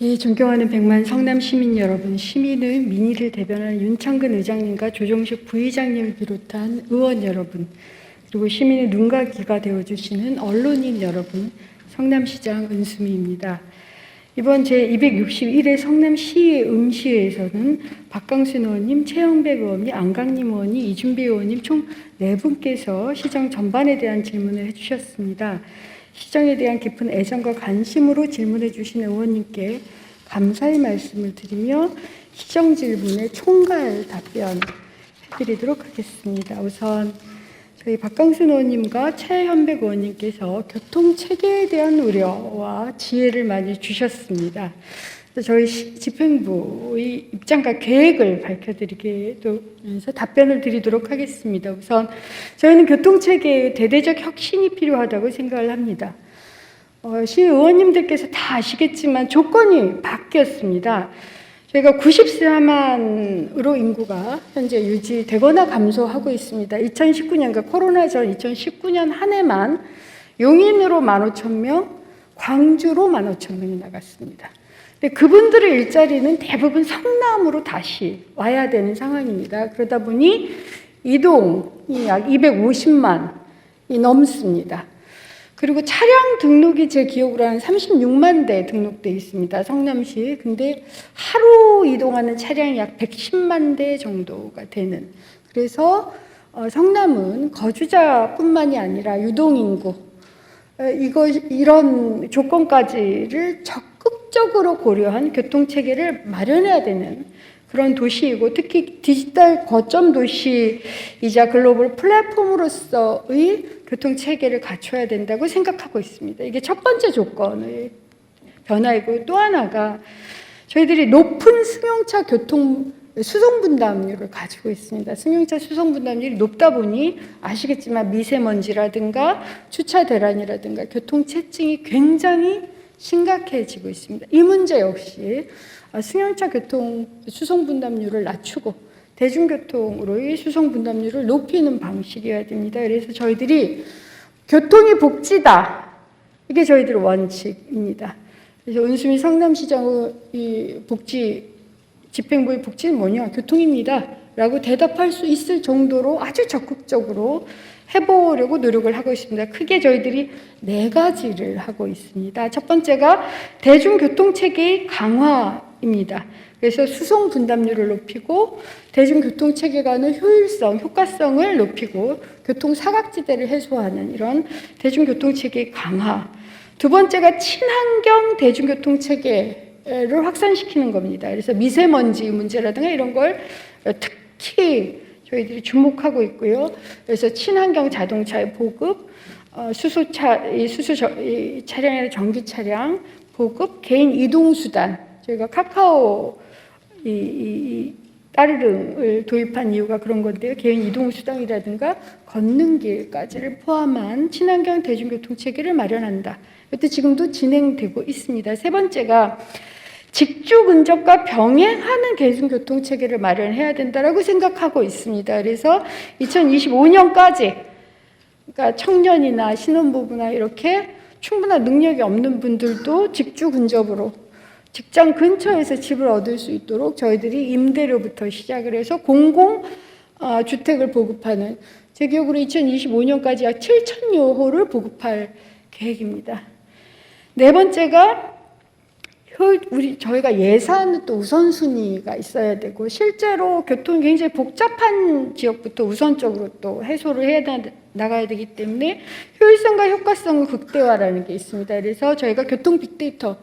예, 존경하는 백만 성남 시민 여러분, 시민의 민의를 대변하는 윤창근 의장님과 조정식 부의장님을 비롯한 의원 여러분, 그리고 시민의 눈과 귀가 되어주시는 언론인 여러분, 성남시장 은수미입니다. 이번 제261회 성남시의 음시회에서는 박강순 의원님, 최영백 의원님, 안강림 의원님, 이준배 의원님 총 4분께서 시정 전반에 대한 질문을 해주셨습니다. 시정에 대한 깊은 애정과 관심으로 질문해 주신 의원님께 감사의 말씀을 드리며 시정 질문에 총괄 답변 해드리도록 하겠습니다. 우선 저희 박강순 의원님과 최현백 의원님께서 교통체계에 대한 우려와 지혜를 많이 주셨습니다. 저희 집행부의 입장과 계획을 밝혀드리면서 답변을 드리도록 하겠습니다. 우선 저희는 교통체계의 대대적 혁신이 필요하다고 생각을 합니다. 시의원님들께서 다 아시겠지만 조건이 바뀌었습니다. 저희가 94만으로 인구가 현재 유지되거나 감소하고 있습니다. 2019년, 그러니까 코로나 전 2019년 한 해만 용인으로 15,000명, 광주로 15,000명이 나갔습니다. 근데 그분들의 일자리는 대부분 성남으로 다시 와야 되는 상황입니다. 그러다 보니 이동이 약 250만이 넘습니다. 그리고 차량 등록이 제 기억으로 한 36만 대 등록돼 있습니다. 성남시. 근데 하루 이동하는 차량이 약 110만 대 정도가 되는. 그래서 성남은 거주자뿐만이 아니라 유동인구, 이런 조건까지를 적극적으로 고려한 교통체계를 마련해야 되는 그런 도시이고, 특히 디지털 거점 도시이자 글로벌 플랫폼으로서의 교통체계를 갖춰야 된다고 생각하고 있습니다. 이게 첫 번째 조건의 변화이고, 또 하나가 저희들이 높은 승용차 교통 수송분담률을 가지고 있습니다. 승용차 수송분담률이 높다 보니 아시겠지만 미세먼지라든가 주차 대란이라든가 교통체증이 굉장히 심각해지고 있습니다. 이 문제 역시 승용차 교통 수송분담률을 낮추고 대중교통으로의 수송분담률을 높이는 방식이어야 됩니다. 그래서 저희들이 교통이 복지다, 이게 저희들의 원칙입니다. 그래서 은수미 성남시장의 이 집행부의 복지는 뭐냐? 교통입니다 라고 대답할 수 있을 정도로 아주 적극적으로 해보려고 노력을 하고 있습니다. 크게 저희들이 4가지를 하고 있습니다. 첫 번째가 대중교통체계의 강화입니다. 그래서 수송 분담률을 높이고 대중교통체계 간의 효율성, 효과성을 높이고 교통사각지대를 해소하는 이런 대중교통체계의 강화. 두 번째가 친환경 대중교통체계를 확산시키는 겁니다. 그래서 미세먼지 문제라든가 이런 걸 특히 저희들이 주목하고 있고요. 그래서 친환경 자동차의 보급, 수소 차량이나 전기 차량 보급, 개인 이동 수단. 저희가 카카오 따르릉을 도입한 이유가 그런 건데요. 개인 이동 수단이라든가 걷는 길까지를 포함한 친환경 대중교통 체계를 마련한다. 이것도 지금도 진행되고 있습니다. 세 번째가 직주 근접과 병행하는 대중교통 체계를 마련해야 된다라고 생각하고 있습니다. 그래서 2025년까지 그러니까 청년이나 신혼부부나 이렇게 충분한 능력이 없는 분들도 직주 근접으로 직장 근처에서 집을 얻을 수 있도록 저희들이 임대료부터 시작을 해서 공공주택을 보급하는, 제 기억으로 2025년까지 약 7,000여 호를 보급할 계획입니다. 네 번째가 저희가 예산은 또 우선순위가 있어야 되고, 실제로 교통이 굉장히 복잡한 지역부터 우선적으로 또 해소를 해야 나가야 되기 때문에 효율성과 효과성의 극대화라는 게 있습니다. 그래서 저희가 교통 빅데이터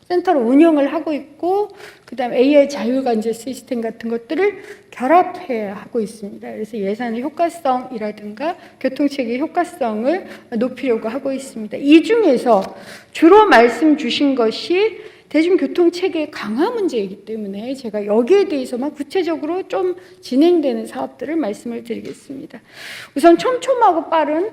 센터를 운영을 하고 있고, 그 다음 AI 자율관제 시스템 같은 것들을 결합해야 하고 있습니다. 그래서 예산의 효과성이라든가 교통체계의 효과성을 높이려고 하고 있습니다. 이 중에서 주로 말씀 주신 것이 대중교통체계 강화 문제이기 때문에 제가 여기에 대해서만 구체적으로 좀 진행되는 사업들을 말씀을 드리겠습니다. 우선 촘촘하고 빠른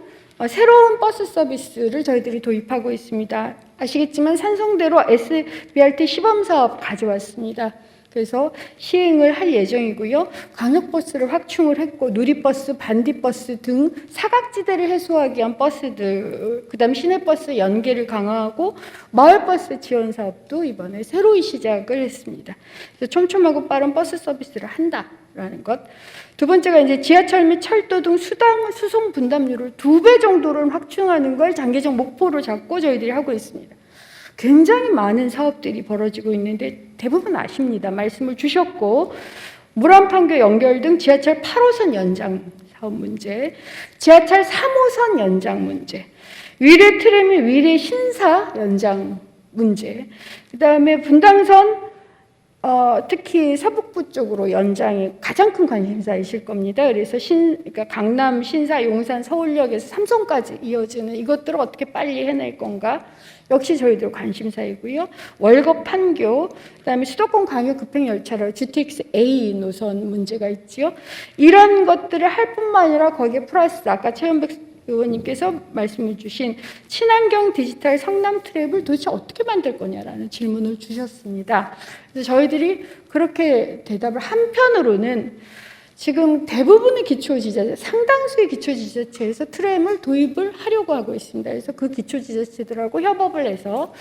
새로운 버스 서비스를 저희들이 도입하고 있습니다. 아시겠지만 산성대로 SBRT 시범사업 가져왔습니다. 그래서 시행을 할 예정이고요. 광역버스를 확충을 했고 누리버스, 반디버스 등 사각지대를 해소하기 위한 버스들, 그다음 시내버스 연계를 강화하고 마을버스 지원 사업도 이번에 새로 시작을 했습니다. 그래서 촘촘하고 빠른 버스 서비스를 한다라는 것. 두 번째가 이제 지하철 및 철도 등 수송 분담률을 2배 정도를 확충하는 걸 장기적 목표로 잡고 저희들이 하고 있습니다. 굉장히 많은 사업들이 벌어지고 있는데 대부분 아십니다. 말씀을 주셨고, 물안판교 연결 등 지하철 8호선 연장 사업 문제, 지하철 3호선 연장 문제, 위례 트램 및 위례 신사 연장 문제, 그 다음에 분당선 특히 서북부 쪽으로 연장이 가장 큰 관심사이실 겁니다. 그래서 그러니까 강남, 신사, 용산, 서울역에서 삼성까지 이어지는 이것들을 어떻게 빨리 해낼 건가? 역시 저희들 관심사이고요. 월거 판교, 그다음에 수도권 광역 급행 열차로 GTX A 노선 문제가 있지요. 이런 것들을 할 뿐만 아니라 거기에 플러스 아까 최현백 의원님께서 말씀을 주신 친환경 디지털 성남 트랩을 도대체 어떻게 만들 거냐라는 질문을 주셨습니다. 그래서 저희들이 그렇게 대답을 한편으로는 지금 대부분의 기초지자체, 상당수의 기초지자체에서 트램을 도입을 하려고 하고 있습니다. 그래서 그 기초지자체들하고 협업을 해서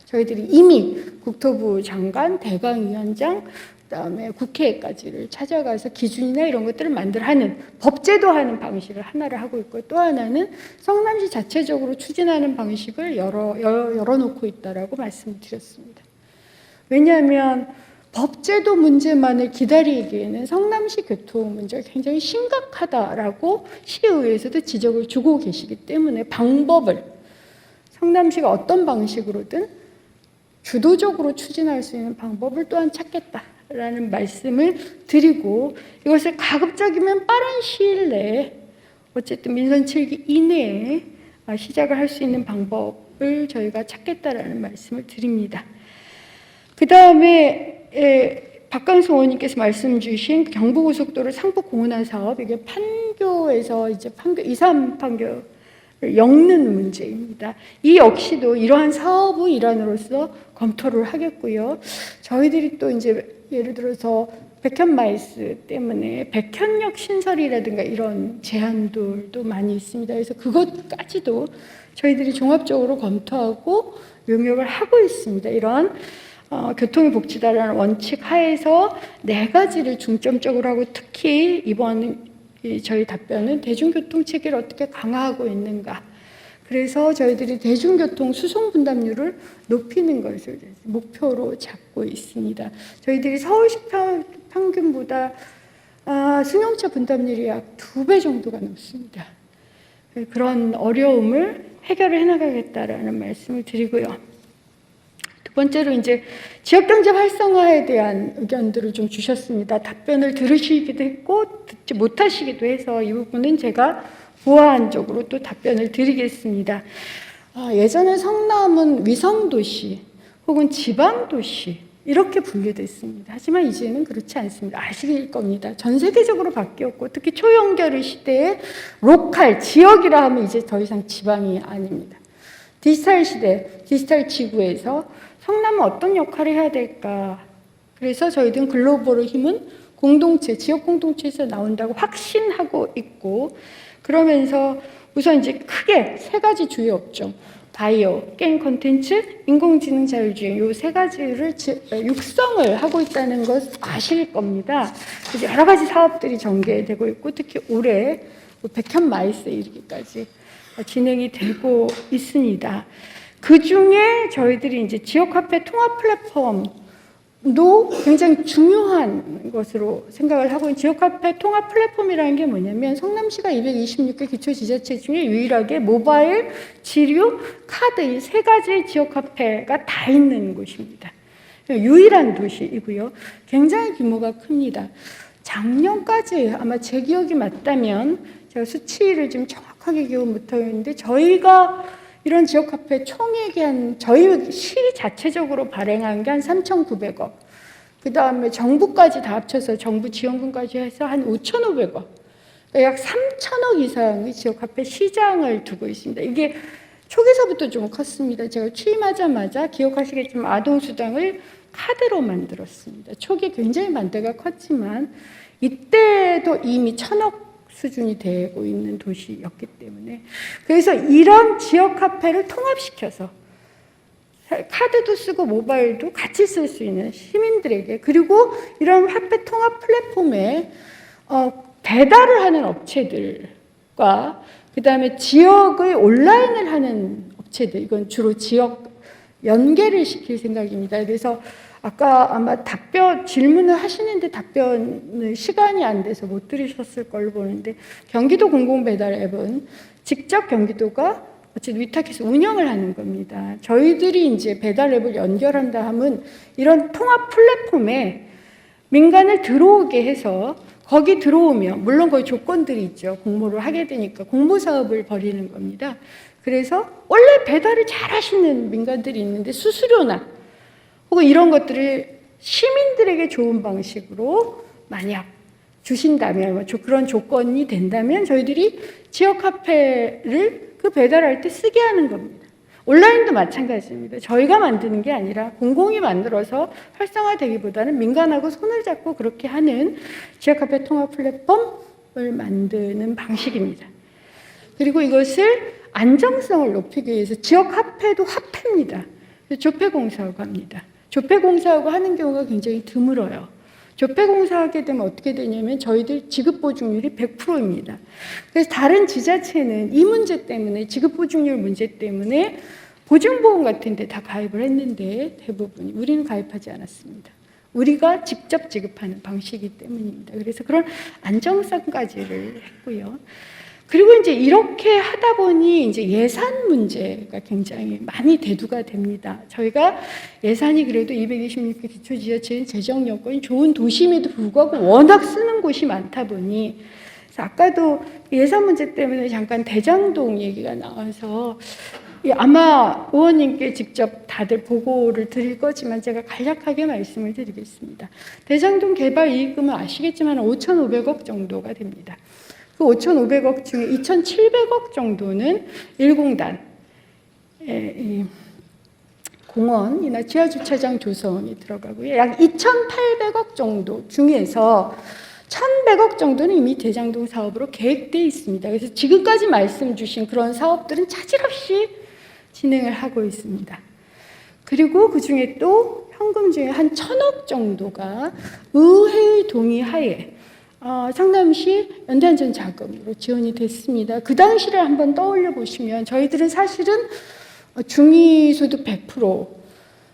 저희들이 이미 국토부 장관, 대강위원장, 그다음에 국회까지를 찾아가서 기준이나 이런 것들을 만들어하는 법제도하는 방식을 하나를 하고 있고, 또 하나는 성남시 자체적으로 추진하는 방식을 열어놓고 있다라고 말씀을 드렸습니다. 왜냐하면 법제도 문제만을 기다리기에는 성남시 교통 문제가 굉장히 심각하다라고 시의회에서도 지적을 주고 계시기 때문에 방법을 성남시가 어떤 방식으로든 주도적으로 추진할 수 있는 방법을 또한 찾겠다라는 말씀을 드리고, 이것을 가급적이면 빠른 시일 내에 어쨌든 민선 7기 이내에 시작을 할 수 있는 방법을 저희가 찾겠다라는 말씀을 드립니다. 그 다음에 박강수 의원님께서 말씀 주신 경부고속도로 상폭공원화 사업, 이게 판교에서 이제 판교 2, 3판교를 엮는 문제입니다. 이 역시도 이러한 사업의 일환으로서 검토를 하겠고요. 저희들이 또 이제 예를 들어서 백현마이스 때문에 백현역 신설이라든가 이런 제안들도 많이 있습니다. 그래서 그것까지도 저희들이 종합적으로 검토하고 용역을 하고 있습니다. 이런 교통이 복지다라는 원칙 하에서 4가지를 중점적으로 하고, 특히 이번 저희 답변은 대중교통 체계를 어떻게 강화하고 있는가. 그래서 저희들이 대중교통 수송 분담률을 높이는 것을 목표로 잡고 있습니다. 저희들이 서울시 평균보다 승용차 분담률이 약 2배 정도가 높습니다. 그런 어려움을 해결을 해나가겠다라는 말씀을 드리고요. 두 번째로 이제 지역경제 활성화에 대한 의견들을 좀 주셨습니다. 답변을 들으시기도 했고 듣지 못하시기도 해서 이 부분은 제가 보완적으로 또 답변을 드리겠습니다. 예전에 성남은 위성도시 혹은 지방도시 이렇게 분류됐습니다. 하지만 이제는 그렇지 않습니다. 아실 겁니다. 전 세계적으로 바뀌었고, 특히 초연결의 시대에 로컬, 지역이라 하면 이제 더 이상 지방이 아닙니다. 디지털 시대, 디지털 지구에서 성남은 어떤 역할을 해야 될까? 그래서 저희들은 글로벌의 힘은 공동체, 지역 공동체에서 나온다고 확신하고 있고, 그러면서 우선 이제 크게 3가지 주요 업종, 바이오, 게임 콘텐츠, 인공지능 자율주행, 이 3가지를 육성을 하고 있다는 것 아실 겁니다. 여러 가지 사업들이 전개되고 있고, 특히 올해 백현마이스에 이르기까지 진행이 되고 있습니다. 그 중에 저희들이 이제 지역화폐 통합 플랫폼도 굉장히 중요한 것으로 생각을 하고, 지역화폐 통합 플랫폼이라는 게 뭐냐면 성남시가 226개 기초지자체 중에 유일하게 모바일, 지류, 카드 이 3가지 지역화폐가 다 있는 곳입니다. 유일한 도시이고요. 굉장히 규모가 큽니다. 작년까지 아마 제 기억이 맞다면, 제가 수치를 좀 정확하게 기억 못하겠는데, 저희가 이런 지역화폐 총액이 저희 시 자체적으로 발행한 게 한 3,900억. 그 다음에 정부까지 다 합쳐서 정부 지원금까지 해서 한 5,500억. 그러니까 약 3,000억 이상의 지역화폐 시장을 두고 있습니다. 이게 초기서부터 좀 컸습니다. 제가 취임하자마자 기억하시겠지만 아동수당을 카드로 만들었습니다. 초기 굉장히 만대가 컸지만 이때도 이미 1,000억 수준이 되고 있는 도시였기 때문에, 그래서 이런 지역 화폐를 통합시켜서 카드도 쓰고 모바일도 같이 쓸 수 있는 시민들에게, 그리고 이런 화폐 통합 플랫폼에 배달을 하는 업체들과 그다음에 지역의 온라인을 하는 업체들, 이건 주로 지역 연계를 시킬 생각입니다. 그래서 아까 아마 질문을 하시는데 답변을 시간이 안 돼서 못 들으셨을 걸로 보는데, 경기도 공공배달 앱은 직접 경기도가 어쨌든 위탁해서 운영을 하는 겁니다. 저희들이 이제 배달 앱을 연결한다 하면 이런 통합 플랫폼에 민간을 들어오게 해서, 거기 들어오면 물론 거기 조건들이 있죠. 공모를 하게 되니까 공모 사업을 벌이는 겁니다. 그래서 원래 배달을 잘 하시는 민간들이 있는데 수수료나 혹은 이런 것들을 시민들에게 좋은 방식으로 만약 주신다면, 그런 조건이 된다면 저희들이 지역 화폐를 그 배달할 때 쓰게 하는 겁니다. 온라인도 마찬가지입니다. 저희가 만드는 게 아니라 공공이 만들어서 활성화되기보다는 민간하고 손을 잡고 그렇게 하는 지역화폐 통합 플랫폼을 만드는 방식입니다. 그리고 이것을 안정성을 높이기 위해서 지역화폐도 화폐입니다. 조폐공사하고 합니다. 조폐공사하고 하는 경우가 굉장히 드물어요. 조폐공사하게 되면 어떻게 되냐면 저희들 지급보증률이 100%입니다. 그래서 다른 지자체는 이 문제 때문에, 지급보증률 문제 때문에 보증보험 같은 데 다 가입을 했는데 대부분이, 우리는 가입하지 않았습니다. 우리가 직접 지급하는 방식이기 때문입니다. 그래서 그런 안정성까지를 했고요. 그리고 이제 이렇게 하다 보니 이제 예산 문제가 굉장히 많이 대두가 됩니다. 저희가 예산이 그래도 226개 기초지자체는 재정 여건이 좋은 도심에도 불구하고 워낙 쓰는 곳이 많다 보니, 아까도 예산 문제 때문에 잠깐 대장동 얘기가 나와서 아마 의원님께 직접 다들 보고를 드릴 거지만 제가 간략하게 말씀을 드리겠습니다. 대장동 개발 이익금은 아시겠지만 5,500억 정도가 됩니다. 그 5,500억 중에 2,700억 정도는 일공단, 공원이나 지하주차장 조성이 들어가고요. 약 2,800억 정도 중에서 1,100억 정도는 이미 대장동 사업으로 계획되어 있습니다. 그래서 지금까지 말씀 주신 그런 사업들은 차질 없이 진행을 하고 있습니다. 그리고 그 중에 또 현금 중에 한 1,000억 정도가 의회의 동의하에 성남시 연대안전 자금으로 지원이 됐습니다. 그 당시를 한번 떠올려 보시면 저희들은 사실은 중위소득 100%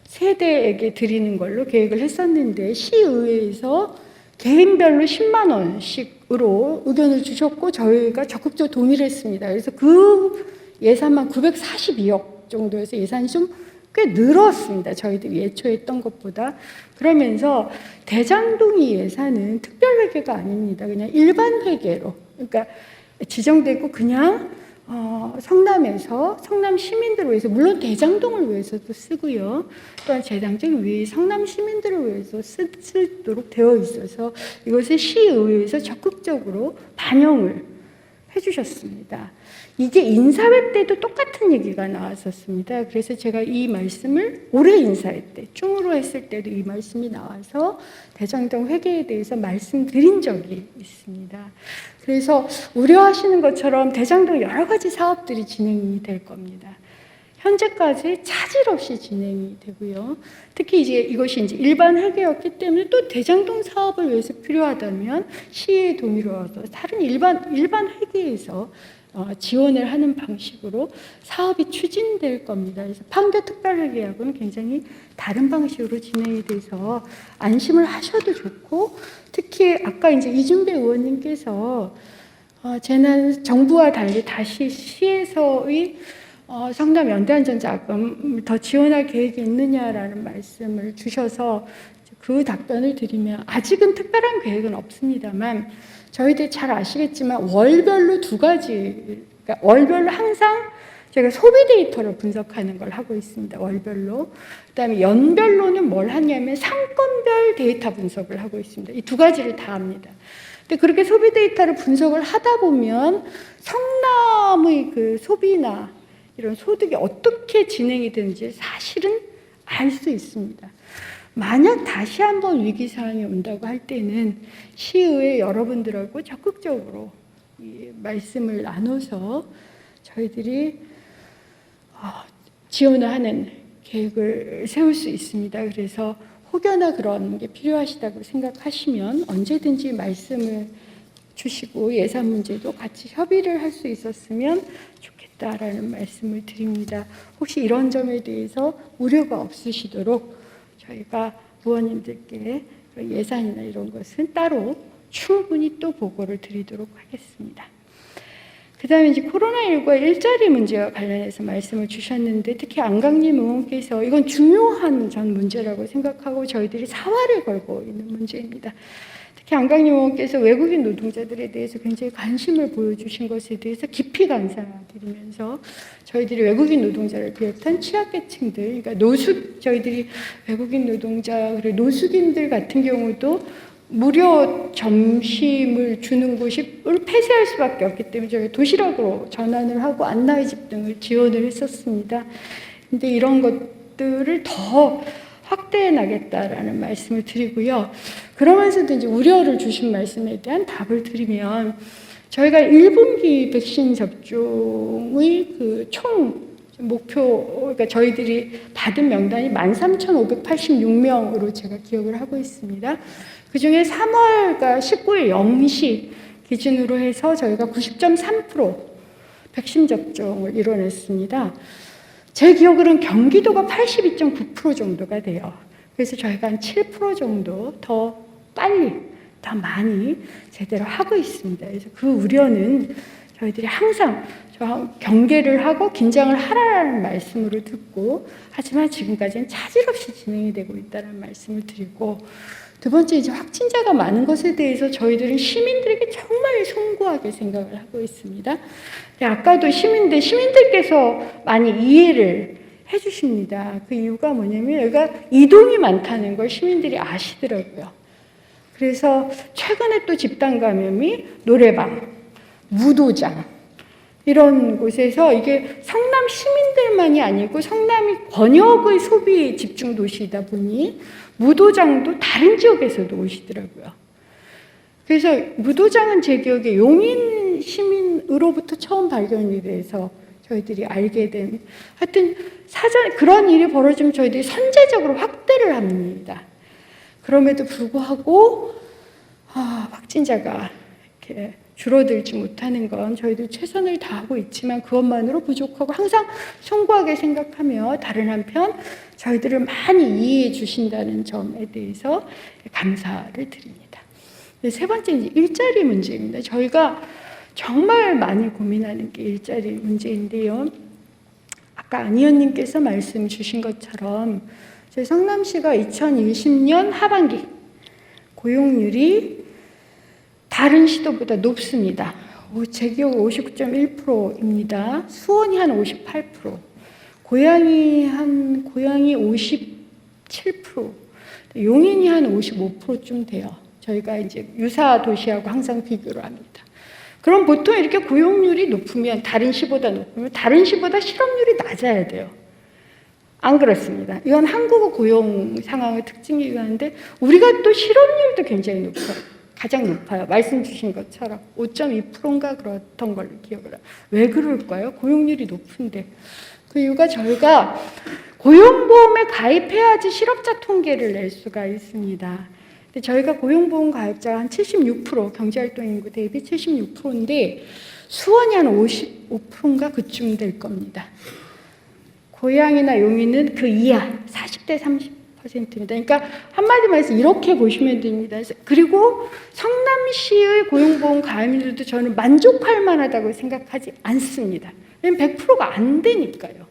세대에게 드리는 걸로 계획을 했었는데, 시의회에서 개인별로 10만 원씩으로 의견을 주셨고 저희가 적극적으로 동의를 했습니다. 그래서 그 예산만 942억 정도에서 예산이 좀 꽤 늘었습니다. 저희들이 예초했던 것보다. 그러면서 대장동이 예산은 특별회계가 아닙니다. 그냥 일반 회계로, 그러니까 지정되고 그냥 성남에서 성남 시민들을 위해서, 물론 대장동을 위해서도 쓰고요. 또한 재정적인 위해 성남 시민들을 위해서 쓰도록 되어 있어서 이것을 시의회에서 적극적으로 반영을 해주셨습니다. 이게 인사회 때도 똑같은 얘기가 나왔었습니다. 그래서 제가 이 말씀을 올해 인사회 때, 중으로 했을 때도 이 말씀이 나와서 대장동 회계에 대해서 말씀드린 적이 있습니다. 그래서 우려하시는 것처럼 대장동 여러 가지 사업들이 진행이 될 겁니다. 현재까지 차질 없이 진행이 되고요. 특히 이것이 이제 일반 회계였기 때문에 또 대장동 사업을 위해서 필요하다면 시의 동의를 얻어 다른 일반 회계에서 지원을 하는 방식으로 사업이 추진될 겁니다. 그래서 판교 특별회계하고는 굉장히 다른 방식으로 진행이 돼서 안심을 하셔도 좋고, 특히 아까 이제 이준배 의원님께서 정부와 달리 다시 시에서의 성남 연대안전자금을 더 지원할 계획이 있느냐라는 말씀을 주셔서 그 답변을 드리면, 아직은 특별한 계획은 없습니다만 저희들 잘 아시겠지만 월별로 두 가지, 그러니까 월별로 항상 제가 소비 데이터를 분석하는 걸 하고 있습니다. 월별로. 그다음에 연별로는 뭘 하냐면 상권별 데이터 분석을 하고 있습니다. 이 두 가지를 다 합니다. 근데 그렇게 소비 데이터를 분석을 하다 보면 성남의 그 소비나 이런 소득이 어떻게 진행이 되는지 사실은 알 수 있습니다. 만약 다시 한번 위기 상황이 온다고 할 때는 시의회 여러분들하고 적극적으로 이 말씀을 나눠서 저희들이 지원을 하는 계획을 세울 수 있습니다. 그래서 혹여나 그런 게 필요하시다고 생각하시면 언제든지 말씀을 주시고 예산 문제도 같이 협의를 할 수 있었으면 좋겠다라는 말씀을 드립니다. 혹시 이런 점에 대해서 우려가 없으시도록 저희가 의원님들께 예산이나 이런 것은 따로 충분히 또 보고를 드리도록 하겠습니다. 그 다음에 이제 코로나19와 일자리 문제와 관련해서 말씀을 주셨는데, 특히 안강림 의원께서 이건 중요한 전 문제라고 생각하고 저희들이 사활을 걸고 있는 문제입니다. 특히 안강림 의원께서 외국인 노동자들에 대해서 굉장히 관심을 보여주신 것에 대해서 깊이 감사드리면서 저희들이 외국인 노동자를 비롯한 취약계층들, 그러니까 저희들이 외국인 노동자, 그리고 노숙인들 같은 경우도 무료 점심을 주는 곳을 폐쇄할 수밖에 없기 때문에 저희가 도시락으로 전환을 하고 안나의집 등을 지원을 했었습니다. 근데 이런 것들을 더 확대해 나겠다라는 말씀을 드리고요. 그러면서도 이제 우려를 주신 말씀에 대한 답을 드리면, 저희가 1분기 백신 접종의 그 총 목표, 그러니까 저희들이 받은 명단이 13,586명으로 제가 기억을 하고 있습니다. 그 중에 3월과 19일 0시 기준으로 해서 저희가 90.3% 백신 접종을 이뤄냈습니다. 제 기억으로는 경기도가 82.9% 정도가 돼요. 그래서 저희가 한 7% 정도 더 빨리, 더 많이 제대로 하고 있습니다. 그래서 그 우려는 저희들이 항상 경계를 하고 긴장을 하라는 말씀으로 듣고, 하지만 지금까지는 차질 없이 진행이 되고 있다는 말씀을 드리고, 두 번째, 이제 확진자가 많은 것에 대해서 저희들은 시민들에게 정말 송구하게 생각을 하고 있습니다. 아까도 시민들께서 많이 이해를 해주십니다. 그 이유가 뭐냐면 여기가 이동이 많다는 걸 시민들이 아시더라고요. 그래서 최근에 또 집단 감염이 노래방, 무도장 이런 곳에서, 이게 성남 시민들만이 아니고 성남이 권역의 소비 집중 도시이다 보니 무도장도 다른 지역에서도 오시더라고요. 그래서 무도장은 제 기억에 용인 시민으로부터 처음 발견이 돼서 저희들이 알게 된, 하여튼 그런 일이 벌어지면 저희들이 선제적으로 확대를 합니다. 그럼에도 불구하고 확진자가 이렇게 줄어들지 못하는 건 저희들 최선을 다하고 있지만 그것만으로 부족하고 항상 송구하게 생각하며, 다른 한편 저희들을 많이 이해해 주신다는 점에 대해서 감사를 드립니다. 세 번째, 이제 일자리 문제입니다. 저희가 정말 많이 고민하는 게 일자리 문제인데요. 아까 안 의원님께서 말씀 주신 것처럼 저희 성남시가 2020년 하반기 고용률이 다른 시도보다 높습니다. 제 기억 59.1%입니다. 수원이 한 58%, 고양이 57%, 용인이 한 55%쯤 돼요. 저희가 이제 유사 도시하고 항상 비교를 합니다. 그럼 보통 이렇게 고용률이 높으면, 다른 시보다 높으면 다른 시보다 실업률이 낮아야 돼요. 안 그렇습니다. 이건 한국의 고용 상황의 특징이긴 한데 우리가 또 실업률도 굉장히 높아요. 가장 높아요. 말씀 주신 것처럼 5.2%인가 그렇던 걸로 기억을 해요. 왜 그럴까요? 고용률이 높은데. 그 이유가 저희가 고용보험에 가입해야지 실업자 통계를 낼 수가 있습니다. 근데 저희가 고용보험 가입자가 한 76%, 경제활동 인구 대비 76%인데 수원이 한 55%인가 그쯤 될 겁니다. 고양이나 용인은 그 이하 40대 30%입니다. 그러니까 한마디만 해서 이렇게 보시면 됩니다. 그리고 성남시의 고용보험 가입률도 저는 만족할 만하다고 생각하지 않습니다. 왜냐하면 100%가 안 되니까요.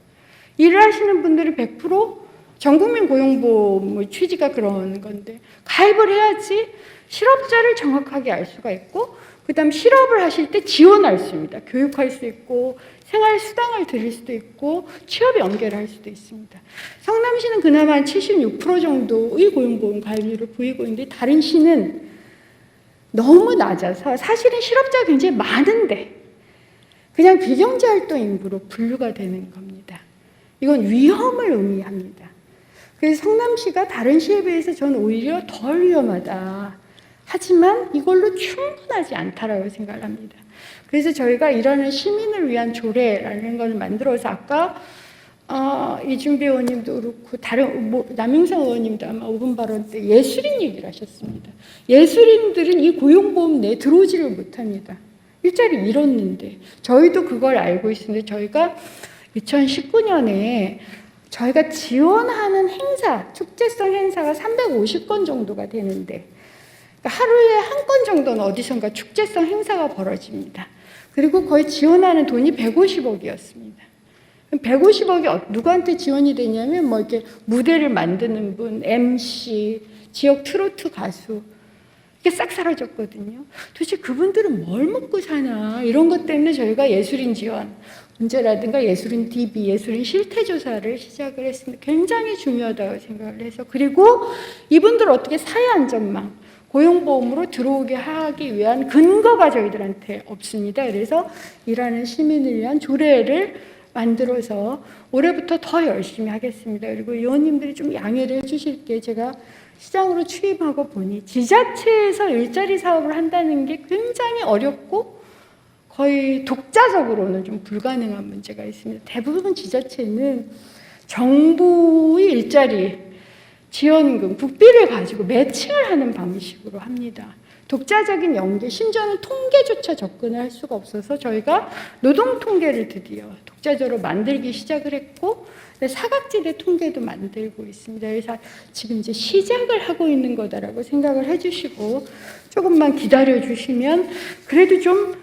일을 하시는 분들이 100% 전국민 고용보험 취지가 그런 건데 가입을 해야지 실업자를 정확하게 알 수가 있고, 그 다음 실업을 하실 때 지원할 수 있습니다. 교육할 수 있고 생활수당을 드릴 수도 있고 취업 연계를 수도 있습니다. 성남시는 그나마 한 76% 정도의 고용보험 가입률을 보이고 있는데 다른 시는 너무 낮아서 사실은 실업자가 굉장히 많은데 그냥 비경제활동 인구로 분류가 되는 겁니다. 이건 위험을 의미합니다. 그래서 성남시가 다른 시에 비해서 저는 오히려 덜 위험하다. 하지만 이걸로 충분하지 않다라고 생각을 합니다. 그래서 저희가 이러한 시민을 위한 조례라는 걸 만들어서 아까 이준배 의원님도 그렇고 다른 남영상 의원님도 아마 5분 발언 때 예술인 얘기를 하셨습니다. 예술인들은 이 고용보험 내에 들어오지를 못합니다. 일자리 잃었는데 저희도 그걸 알고 있는데 저희가 2019년에 저희가 지원하는 행사, 축제성 행사가 350건 정도가 되는데 하루에 한 건 정도는 어디선가 축제성 행사가 벌어집니다. 그리고 거의 지원하는 돈이 150억이었습니다. 150억이 누구한테 지원이 되냐면 뭐 이렇게 무대를 만드는 분, MC, 지역 트로트 가수 이게 싹 사라졌거든요. 도대체 그분들은 뭘 먹고 사나 이런 것 때문에 저희가 예술인 지원 문제라든가 예술인 DB, 예술인 실태조사를 시작을 했습니다. 굉장히 중요하다고 생각을 해서 그리고 이분들 어떻게 사회 안전망 고용보험으로 들어오게 하기 위한 근거가 저희들한테 없습니다. 그래서 일하는 시민을 위한 조례를 만들어서 올해부터 더 열심히 하겠습니다. 그리고 의원님들이 좀 양해를 해주실 게 제가 시장으로 취임하고 보니 지자체에서 일자리 사업을 한다는 게 굉장히 어렵고 거의 독자적으로는 좀 불가능한 문제가 있습니다. 대부분 지자체는 정부의 일자리 지원금, 국비를 가지고 매칭을 하는 방식으로 합니다. 독자적인 연계, 심지어는 통계조차 접근을 할 수가 없어서 저희가 노동 통계를 드디어 독자적으로 만들기 시작을 했고 사각지대 통계도 만들고 있습니다. 그래서 지금 이제 시작을 하고 있는 거다라고 생각을 해주시고 조금만 기다려 주시면 그래도 좀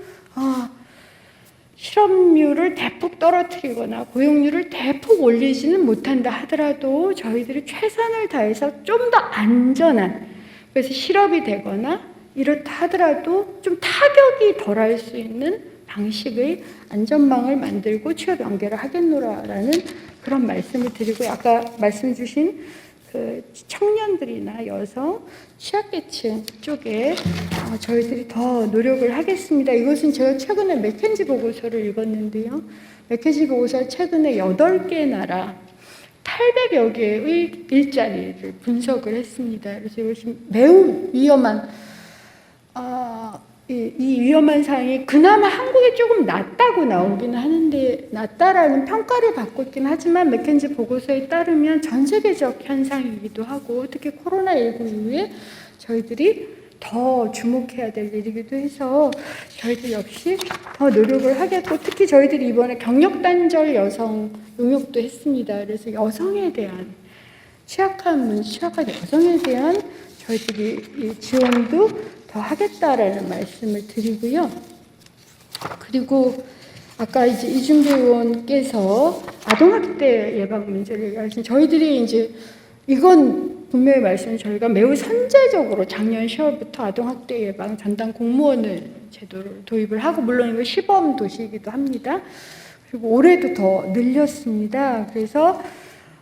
실업률을 대폭 떨어뜨리거나 고용률을 대폭 올리지는 못한다 하더라도 저희들이 최선을 다해서 좀 더 안전한 그래서 실업이 되거나 이렇다 하더라도 좀 타격이 덜할 수 있는 방식의 안전망을 만들고 취업 연계를 하겠노라라는 그런 말씀을 드리고 아까 말씀 주신 그 청년들이나 여성, 취약계층 쪽에 저희들이 더 노력을 하겠습니다. 이것은 제가 최근에 맥켄지 보고서를 읽었는데요. 맥켄지 보고서 최근에 8개 나라 800여 개의 일자리를 분석을 했습니다. 그래서 이것이 매우 위험한 이 위험한 사항이 그나마 한국에 조금 낫다고 나오기는 하는데 낫다라는 평가를 받고 있긴 하지만 맥켄지 보고서에 따르면 전 세계적 현상이기도 하고 특히 코로나19 이후에 저희들이 더 주목해야 될 일이기도 해서 저희들 역시 더 노력을 하겠고 특히 저희들이 이번에 경력단절 여성 용역도 했습니다. 그래서 여성에 대한 취약한 여성에 대한 저희들이 지원도 더 하겠다라는 말씀을 드리고요. 그리고 아까 이제 이준배 의원께서 아동학대 예방 문제를 얘기하신 저희들이 이제 이건 분명히 말씀을 저희가 매우 선제적으로 작년 10월부터 아동학대 예방 전담 공무원을 제도를 도입을 하고 물론 이거 시범 도시이기도 합니다. 그리고 올해도 더 늘렸습니다. 그래서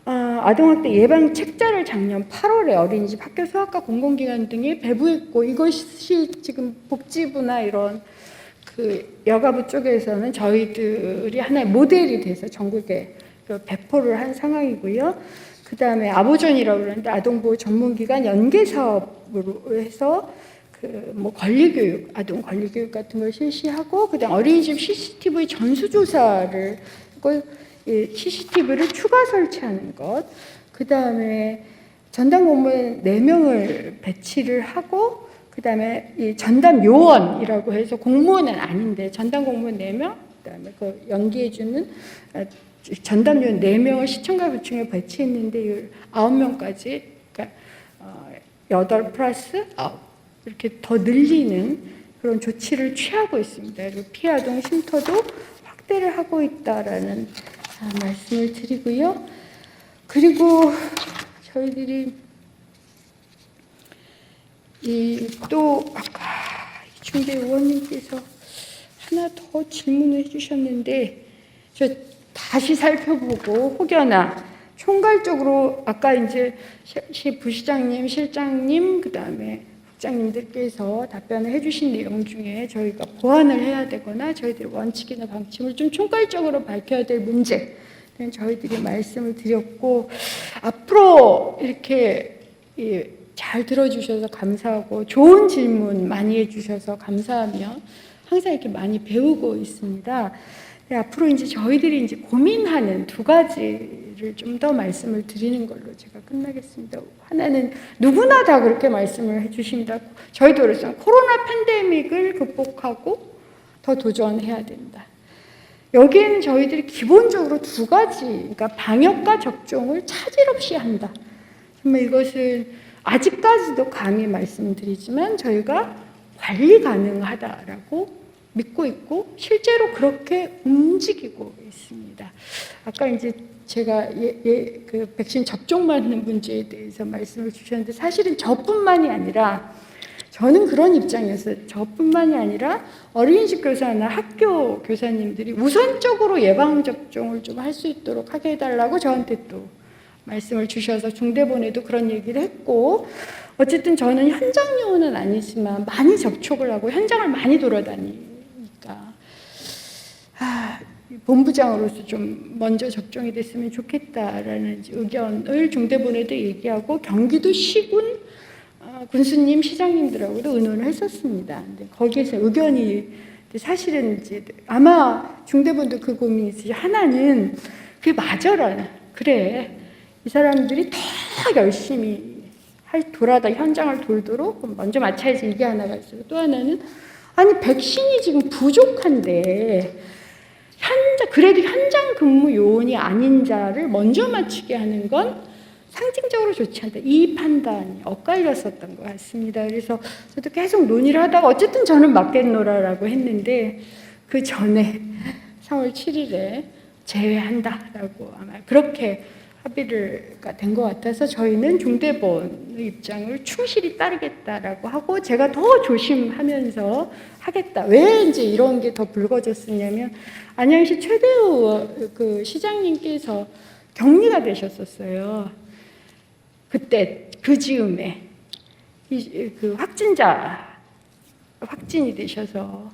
아동학대 예방 책자를 작년 8월에 어린이집, 학교, 소아과, 공공기관 등에 배부했고 이것이 지금 복지부나 이런 그 여가부 쪽에서는 저희들이 하나의 모델이 돼서 전국에 배포를 한 상황이고요. 그 다음에 아보전이라고 그러는데 아동보호 전문기관 연계 사업으로 해서 그 뭐 권리교육, 아동 권리교육 같은 걸 실시하고 그다음 어린이집 CCTV 전수조사를 CCTV를 추가 설치하는 것, 그 다음에 전담 공무원 4명을 배치를 하고, 그 다음에 이 전담 요원이라고 해서 공무원은 아닌데 전담 공무원 4명, 그 다음에 그 연기해주는 전담 요원 4명을 시청과 구청에 배치했는데 9명까지, 그러니까 8 플러스 9 이렇게 더 늘리는 그런 조치를 취하고 있습니다. 그리고 피해 아동 쉼터도 확대를 하고 있다라는 말씀을 드리고요. 그리고 저희들이 또 아까 이준배 의원님께서 하나 더 질문을 해주셨는데 저 다시 살펴보고 혹여나 총괄적으로 아까 이제 부시장님, 실장님, 그 다음에 국장님들께서 답변을 해주신 내용 중에 저희가 보완을 해야 되거나 저희들의 원칙이나 방침을 좀 총괄적으로 밝혀야 될 문제 저희들이 말씀을 드렸고, 앞으로 이렇게 잘 들어주셔서 감사하고 좋은 질문 많이 해주셔서 감사하며 항상 이렇게 많이 배우고 있습니다. 앞으로 이제 저희들이 이제 고민하는 두 가지를 좀 더 말씀을 드리는 걸로 제가 끝나겠습니다. 하나는 누구나 다 그렇게 말씀을 해주십니다. 저희도 그렇습니다. 코로나 팬데믹을 극복하고 더 도전해야 된다. 여기에는 저희들이 기본적으로 두 가지, 그러니까 방역과 접종을 차질 없이 한다. 정말 이것은 아직까지도 감히 말씀드리지만 저희가 관리 가능하다라고 믿고 있고 실제로 그렇게 움직이고 있습니다. 아까 이제 제가 그 백신 접종 맞는 문제에 대해서 말씀을 주셨는데 사실은 저뿐만이 아니라 저는 그런 입장이었어요. 저뿐만이 아니라 어린이집 교사나 학교 교사님들이 우선적으로 예방접종을 좀 할 수 있도록 하게 해달라고 저한테 또 말씀을 주셔서 중대본에도 그런 얘기를 했고, 어쨌든 저는 현장 요원은 아니지만 많이 접촉을 하고 현장을 많이 돌아다니니까 본부장으로서 좀 먼저 접종이 됐으면 좋겠다라는 의견을 중대본에도 얘기하고 경기도 시군 군수님, 시장님들하고도 의논을 했었습니다. 근데 거기에서 의견이 사실은 이제 아마 중대본도 그 고민이 있으시. 하나는 그게 맞아라. 그래. 이 사람들이 더 열심히 현장을 돌도록 먼저 맞춰야지, 이게 하나가 있어요. 또 하나는 아니 백신이 지금 부족한데 그래도 현장 근무 요원이 아닌 자를 먼저 맞추게 하는 건 상징적으로 좋지 않다. 이 판단이 엇갈렸었던 것 같습니다. 그래서 저도 계속 논의를 하다가 어쨌든 저는 맞겠노라라고 했는데 그 전에 3월 7일에 제외한다라고 아마 그렇게 합의가 된 것 같아서 저희는 중대본의 입장을 충실히 따르겠다라고 하고 제가 더 조심하면서 하겠다. 왜 이제 이런 게 더 불거졌었냐면 안양시 최대우 그 시장님께서 격리가 되셨었어요. 그때 그 즈음에 그 확진이 되셔서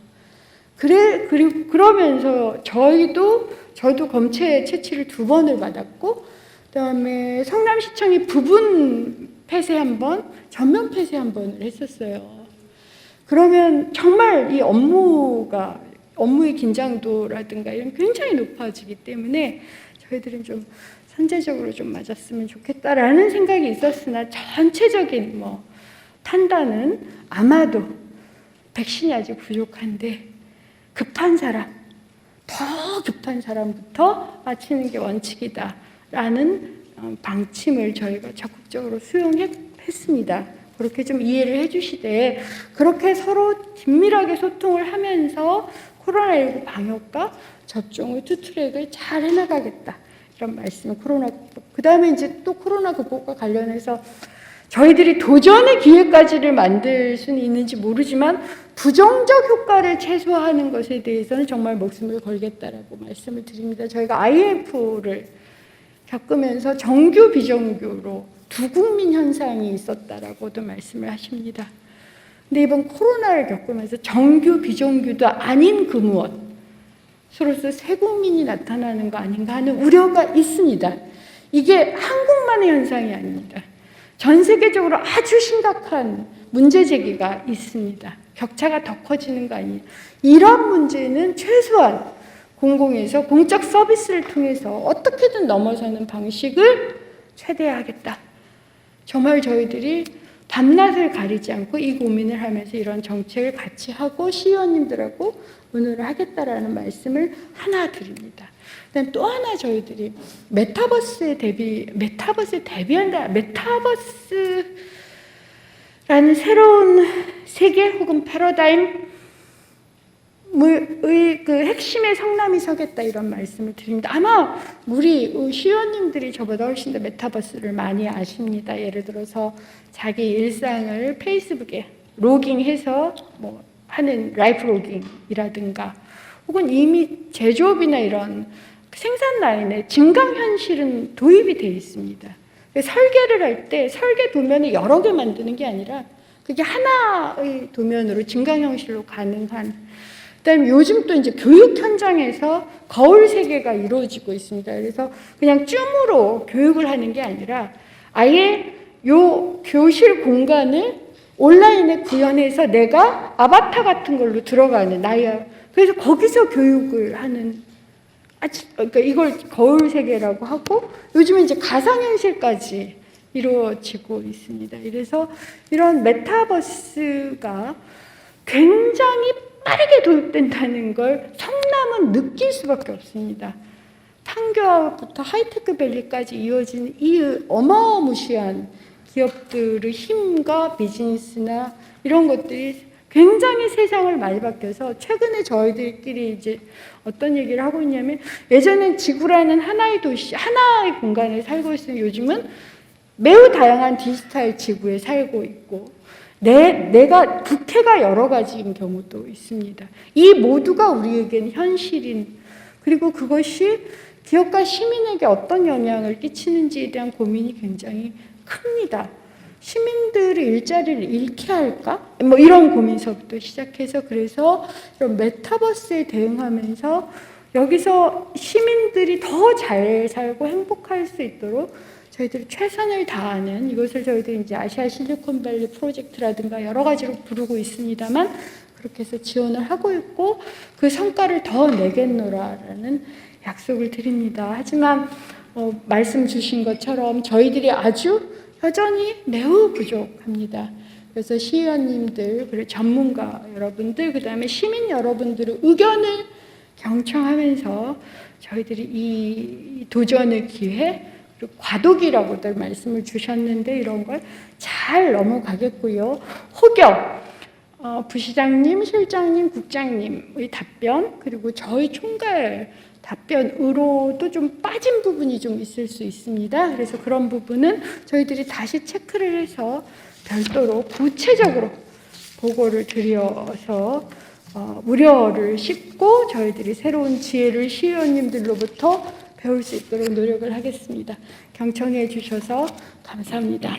그러면서 저도 검체 채취를 2번을 받았고, 그다음에 성남시청이 부분 폐쇄 1번, 전면 폐쇄 1번을 했었어요. 그러면 정말 이 업무의 긴장도라든가 이런 굉장히 높아지기 때문에 저희들은 좀 선제적으로 좀 맞았으면 좋겠다라는 생각이 있었으나 전체적인 판단은 아마도 백신이 아직 부족한데 더 급한 사람부터 맞히는 게 원칙이다라는 방침을 저희가 적극적으로 수용했습니다. 그렇게 좀 이해를 해주시되 그렇게 서로 긴밀하게 소통을 하면서 코로나19 방역과 접종의 투트랙을 잘 해나가겠다. 이런 말씀을 코로나 극복. 그 다음에 이제 또 코로나 극복과 관련해서 저희들이 도전의 기회까지를 만들 수는 있는지 모르지만 부정적 효과를 최소화하는 것에 대해서는 정말 목숨을 걸겠다라고 말씀을 드립니다. 저희가 IMF를 겪으면서 정규 비정규로 두 국민 현상이 있었다라고도 말씀을 하십니다. 근데 이번 코로나를 겪으면서 정규 비정규도 아닌 근무원으로서 새 국민이 나타나는 거 아닌가 하는 우려가 있습니다. 이게 한국만의 현상이 아닙니다. 전 세계적으로 아주 심각한 문제 제기가 있습니다. 격차가 더 커지는 거 아니에요. 이런 문제는 최소한 공공에서 공적 서비스를 통해서 어떻게든 넘어서는 방식을 최대화하겠다. 정말 저희들이 밤낮을 가리지 않고 이 고민을 하면서 이런 정책을 같이 하고 시의원님들하고 의논을 하겠다라는 말씀을 하나 드립니다. 그다음 또 하나 저희들이 메타버스에 대비한다. 메타버스라는 새로운 세계 혹은 패러다임의 그 핵심에 성남이 서겠다 이런 말씀을 드립니다. 아마 우리 시의원님들이 저보다 훨씬 더 메타버스를 많이 아십니다. 예를 들어서 자기 일상을 페이스북에 로깅해서 하는 라이프 로깅이라든가 혹은 이미 제조업이나 이런 생산 라인에 증강현실은 도입이 되어 있습니다. 설계를 할 때 설계 도면을 여러 개 만드는 게 아니라 그게 하나의 도면으로 증강현실로 가능한 그다음에 요즘 또 이제 교육 현장에서 거울 세계가 이루어지고 있습니다. 그래서 그냥 줌으로 교육을 하는 게 아니라 아예 요 교실 공간을 온라인에 구현해서 내가 아바타 같은 걸로 들어가는 나야. 그래서 거기서 교육을 하는 그러니까 이걸 거울 세계라고 하고 요즘은 이제 가상현실까지 이루어지고 있습니다. 그래서 이런 메타버스가 굉장히 빠르게 도입된다는 걸 성남은 느낄 수밖에 없습니다. 판교부터 하이테크밸리까지 이어진 이 어마무시한 기업들의 힘과 비즈니스나 이런 것들이 굉장히 세상을 많이 바뀌어서 최근에 저희들끼리 이제 어떤 얘기를 하고 있냐면 예전엔 지구라는 하나의 도시, 하나의 공간에 살고 있으면 요즘은 매우 다양한 디지털 지구에 살고 있고 내가 부캐가 여러 가지인 경우도 있습니다. 이 모두가 우리에겐 현실인 그리고 그것이 기업과 시민에게 어떤 영향을 끼치는지에 대한 고민이 굉장히 큽니다. 시민들의 일자리를 잃게 할까? 뭐 이런 고민서부터 시작해서 그래서 이런 메타버스에 대응하면서 여기서 시민들이 더 잘 살고 행복할 수 있도록 저희들이 최선을 다하는 이것을 저희들이 이제 아시아 실리콘밸리 프로젝트라든가 여러 가지로 부르고 있습니다만 그렇게 해서 지원을 하고 있고 그 성과를 더 내겠노라라는 약속을 드립니다. 하지만 말씀 주신 것처럼 저희들이 아주 여전히 매우 부족합니다. 그래서 시의원님들, 그리고 전문가 여러분들, 그 다음에 시민 여러분들의 의견을 경청하면서 저희들이 이 도전의 기회, 그리고 과도기라고들 말씀을 주셨는데 이런 걸 잘 넘어가겠고요. 혹여 부시장님, 실장님, 국장님의 답변, 그리고 저희 총괄 답변으로도 좀 빠진 부분이 좀 있을 수 있습니다. 그래서 그런 부분은 저희들이 다시 체크를 해서 별도로 구체적으로 보고를 드려서 우려를 싣고 저희들이 새로운 지혜를 시의원님들로부터 배울 수 있도록 노력을 하겠습니다. 경청해 주셔서 감사합니다.